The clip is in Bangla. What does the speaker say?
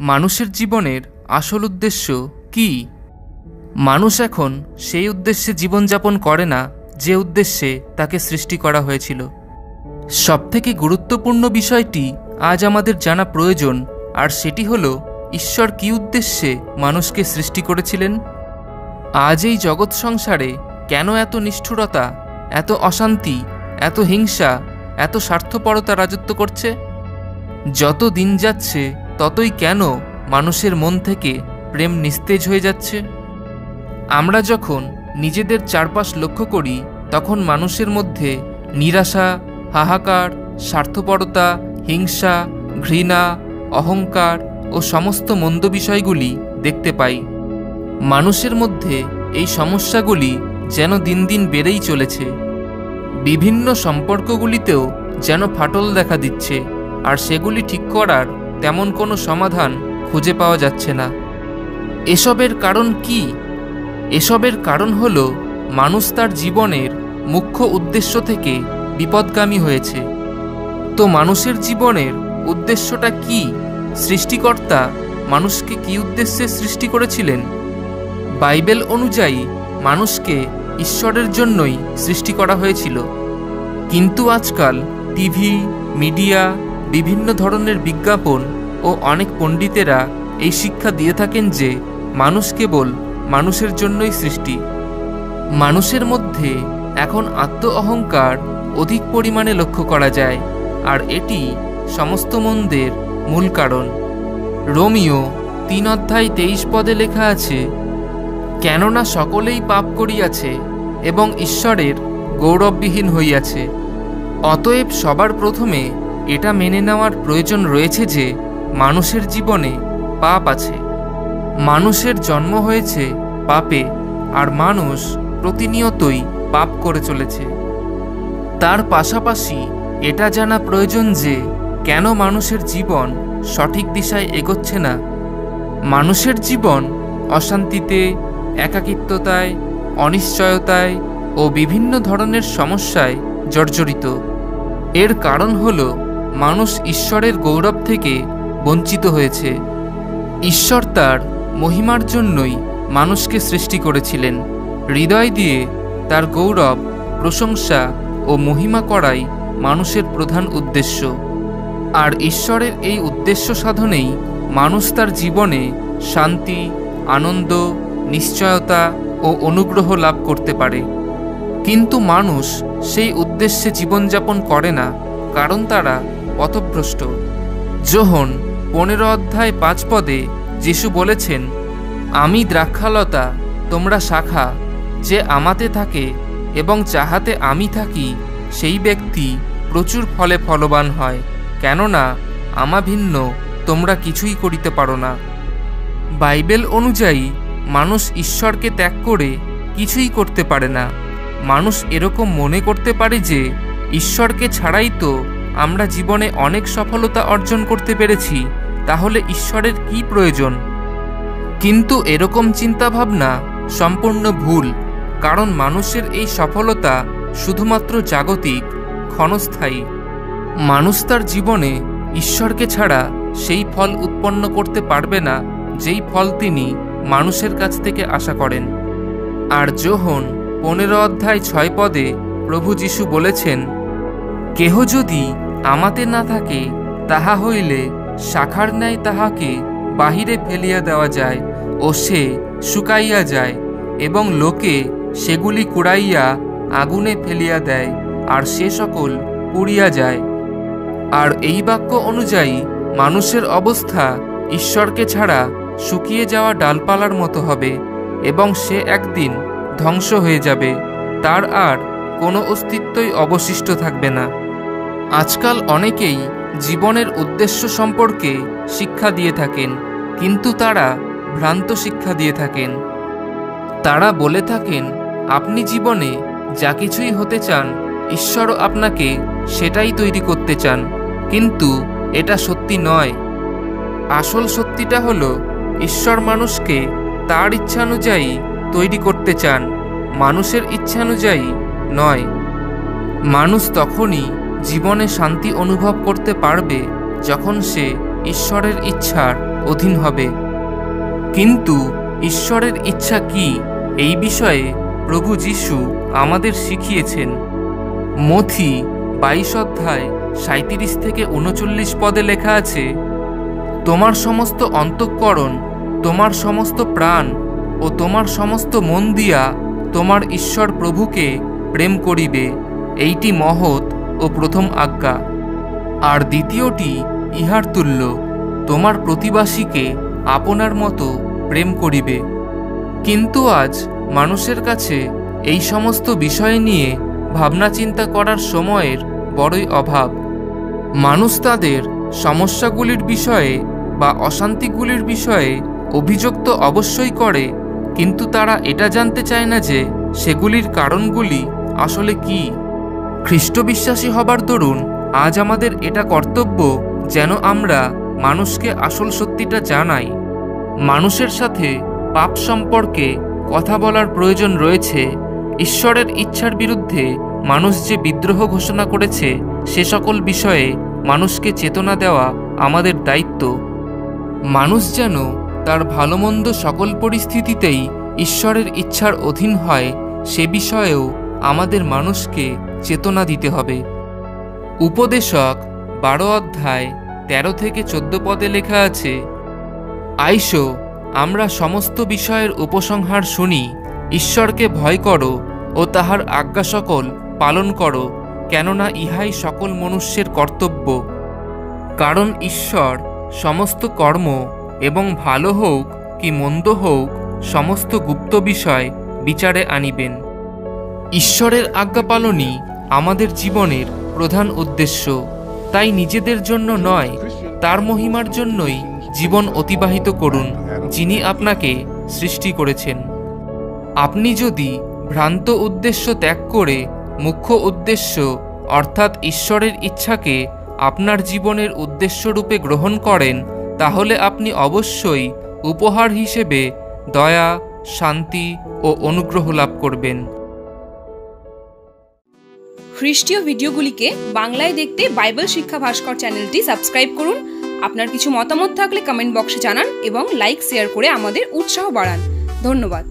মানুষের জীবনের আসল উদ্দেশ্য কি? মানুষ এখন সেই উদ্দেশ্যে জীবনযাপন করে না যে উদ্দেশ্যে তাকে সৃষ্টি করা হয়েছিল। সবথেকে গুরুত্বপূর্ণ বিষয়টি আজ আমাদের জানা প্রয়োজন, আর সেটি হলো ঈশ্বর কী উদ্দেশ্যে মানুষকে সৃষ্টি করেছিলেন। আজ এই জগৎ সংসারে কেন এত নিষ্ঠুরতা, এত অশান্তি, এত হিংসা, এত স্বার্থপরতা রাজত্ব করছে? যত দিন যাচ্ছে ততই কেন মানুষের মন থেকে প্রেম নিস্তেজ হয়ে যাচ্ছে? আমরা যখন নিজেদের চারপাশ লক্ষ্য করি তখন মানুষের মধ্যে নিরাশা, হাহাকার, স্বার্থপরতা, হিংসা, ঘৃণা, অহংকার ও সমস্ত মন্দ বিষয়গুলি দেখতে পাই। মানুষের মধ্যে এই সমস্যাগুলি যেন দিন দিন বেড়েই চলেছে। বিভিন্ন সম্পর্কগুলিতেও যেন ফাটল দেখা দিচ্ছে, আর সেগুলি ঠিক করার তেমন কোনো সমাধান খুঁজে পাওয়া যাচ্ছে না। এসবের কারণ কি? এসবের কারণ হলো মানুষ তার জীবনের মুখ্য উদ্দেশ্য থেকে বিপদগামী হয়েছে। তো মানুষের জীবনের উদ্দেশ্যটা কি? সৃষ্টিকর্তা মানুষকে কি উদ্দেশ্যে সৃষ্টি করেছিলেন? বাইবেল অনুযায়ী মানুষকে ঈশ্বরের জন্যই সৃষ্টি করা হয়েছিল। কিন্তু আজকাল টিভি, মিডিয়া, বিভিন্ন ধরনের বিজ্ঞাপন ও অনেক পণ্ডিতেরা এই শিক্ষা দিয়ে থাকেন যে মানুষ কেবল মানুষের জন্যই সৃষ্টি। মানুষের মধ্যে এখন আত্ম অহংকার অধিক পরিমাণে লক্ষ্য করা যায়, আর এটি সমস্ত মন্দের মূল কারণ। রোমিও 3:23 লেখা আছে, কেননা সকলেই পাপ করিয়াছে এবং ঈশ্বরের গৌরববিহীন হইয়াছে। অতএব সবার প্রথমে এটা মেনে নেওয়ার প্রয়োজন রয়েছে যে মানুষের জীবনে পাপ আছে। মানুষের জন্ম হয়েছে পাপে, আর মানুষ প্রতিনিয়তই পাপ করে চলেছে। তার পাশাপাশি এটা জানা প্রয়োজন যে কেন মানুষের জীবন সঠিক দিশায় এগোচ্ছে না। মানুষের জীবন অশান্তিতে, একাকিত্বতায়, অনিশ্চয়তায় ও বিভিন্ন ধরনের সমস্যায় জর্জরিত। এর কারণ হলো মানুষ ঈশ্বরের গৌরব থেকে বঞ্চিত হয়েছে। ঈশ্বর তার মহিমার জন্যই মানুষকে সৃষ্টি করেছিলেন। হৃদয় দিয়ে তার গৌরব, প্রশংসা ও মহিমা করাই মানুষের প্রধান উদ্দেশ্য। আর ঈশ্বরের এই উদ্দেশ্য সাধনেই মানুষ তার জীবনে শান্তি, আনন্দ, নিশ্চয়তা ও অনুগ্রহ লাভ করতে পারে। কিন্তু মানুষ সেই উদ্দেশ্যে জীবনযাপন করে না, কারণ তারা পথভ্রষ্ট। যোহন 15:5 যিশু বলেছেন, আমি দ্রাক্ষালতা, তোমরা শাখা। যে আমাতে থাকে এবং যাহাতে আমি থাকি সেই ব্যক্তি প্রচুর ফলে ফলবান হয়, কেননা আমা ভিন্ন তোমরা কিছুই করিতে পারো না। বাইবেল অনুযায়ী মানুষ ঈশ্বরকে ত্যাগ করে কিছুই করতে পারে না। মানুষ এরকম মনে করতে পারে যে ঈশ্বরকে ছাড়াই তো আমরা জীবনে অনেক সফলতা অর্জন করতে পেরেছি, তাহলে ঈশ্বরের কি প্রয়োজন? কিন্তু এরকম চিন্তাভাবনা সম্পূর্ণ ভুল, কারণ মানুষের এই সফলতা শুধুমাত্র জাগতিক, ক্ষণস্থায়ী। মানুষ তার জীবনে ঈশ্বরকে ছাড়া সেই ফল উৎপন্ন করতে পারবে না যেই ফল তিনি মানুষের কাছ থেকে আশা করেন। আর যোহন 15:6 প্রভু যিশু বলেছেন, কেহ যদি আমাতে না থাকে তাহা হইলে শাখার ন্যায় তাহাকে বাহিরে ফেলিয়া দেওয়া যায় ও সে শুকাইয়া যায়, এবং লোকে সেগুলি কুড়াইয়া আগুনে ফেলিয়া দেয়, আর সে সকল পুড়িয়া যায়। আর এই বাক্য অনুযায়ী মানুষের অবস্থা ঈশ্বরকে ছাড়া শুকিয়ে যাওয়া ডালপালার মতো হবে, এবং সে একদিন ধ্বংস হয়ে যাবে। তার আর কোনো অস্তিত্বই অবশিষ্ট থাকবে না। আজকাল অনেকেই জীবনের উদ্দেশ্য সম্পর্কে শিক্ষা দিয়ে থাকেন, কিন্তু তারা ভ্রান্ত শিক্ষা দিয়ে থাকেন। তারা বলে থাকেন, আপনি জীবনে যা কিছুই হতে চান, ঈশ্বরও আপনাকে সেটাই তৈরি করতে চান, কিন্তু এটা সত্যি নয়। আসল সত্যিটা হলো ঈশ্বর মানুষকে তার ইচ্ছানুযায়ী তৈরি করতে চান, মানুষের ইচ্ছানুযায়ী নয়। মানুষ তখনই জীবনে শান্তি অনুভব করতে পারবে যখন সে ঈশ্বরের ইচ্ছার অধীন হবে। কিন্তু ঈশ্বরের ইচ্ছা কি, এই বিষয়ে প্রভু যীশু আমাদের শিখিয়েছেন। মথি 22 অধ্যায় 37 থেকে 39 পদে লেখা আছে, তোমার সমস্ত অন্তঃকরণ, তোমার সমস্ত প্রাণ ও তোমার সমস্ত মন দিয়া তোমার ঈশ্বর প্রভুকে প্রেম করিবে, এইটি মহৎ ও প্রথম আজ্ঞা। আর দ্বিতীয়টি ইহার তুল্য, তোমার প্রতিবাসীকে আপনার মতো প্রেম করিবে। কিন্তু আজ মানুষের কাছে এই সমস্ত বিষয় নিয়ে ভাবনা চিন্তা করার সময়ের বড়ই অভাব। মানুষ তাদের সমস্যাগুলির বিষয়ে বা অশান্তিগুলির বিষয়ে অভিযোগ তো অবশ্যই করে, কিন্তু তারা এটা জানতে চায় না যে সেগুলির কারণগুলি আসলে কি। খ্রিস্ট বিশ্বাসী হবার দরুন আজ আমাদের এটা কর্তব্য যেন আমরা মানুষকে আসল সত্যিটা জানাই। মানুষের সাথে পাপ সম্পর্কে কথা বলার প্রয়োজন রয়েছে। ঈশ্বরের ইচ্ছার বিরুদ্ধে মানুষ যে বিদ্রোহ ঘোষণা করেছে সে সকল বিষয়ে মানুষকে চেতনা দেওয়া আমাদের দায়িত্ব। মানুষ যেন তার ভালোমন্দ সকল পরিস্থিতিতেই ঈশ্বরের ইচ্ছার অধীন হয় সে বিষয়েও আমাদের মানুষকে চেতনা দিতে হবে। উপদেশক 12 অধ্যায় 13 থেকে 14 পদে লেখা আছে, আইসো আমরা সমস্ত বিষয়ের উপসংহার শুনি, ঈশ্বরকে ভয় করো ও তাহার আজ্ঞা সকল পালন করো, কেননা ইহাই সকল মনুষ্যের কর্তব্য। কারণ ঈশ্বর সমস্ত কর্ম এবং ভালো হোক কি মন্দ হোক সমস্ত গুপ্ত বিষয় বিচারে আনিবেন। ঈশ্বরের আজ্ঞা পালনই আমাদের জীবনের প্রধান উদ্দেশ্য। তাই নিজেদের জন্য নয়, তার মহিমার জন্যই জীবন অতিবাহিত করুন, যিনি আপনাকে সৃষ্টি করেছেন। আপনি যদি ভ্রান্ত উদ্দেশ্য ত্যাগ করে মুখ্য উদ্দেশ্য অর্থাৎ ঈশ্বরের ইচ্ছাকে আপনার জীবনের উদ্দেশ্যরূপে গ্রহণ করেন, তাহলে আপনি অবশ্যই উপহার হিসেবে দয়া, শান্তি ও অনুগ্রহ লাভ করবেন। খ্রিস্টীয় ভিডিওগুলিকে বাংলায় দেখতে বাইবেল শিক্ষা ভাস্কর চ্যানেলটি সাবস্ক্রাইব করুন। আপনার কিছু মতামত থাকলে কমেন্ট বক্সে জানান এবং লাইক শেয়ার করে আমাদের উৎসাহ বাড়ান। ধন্যবাদ।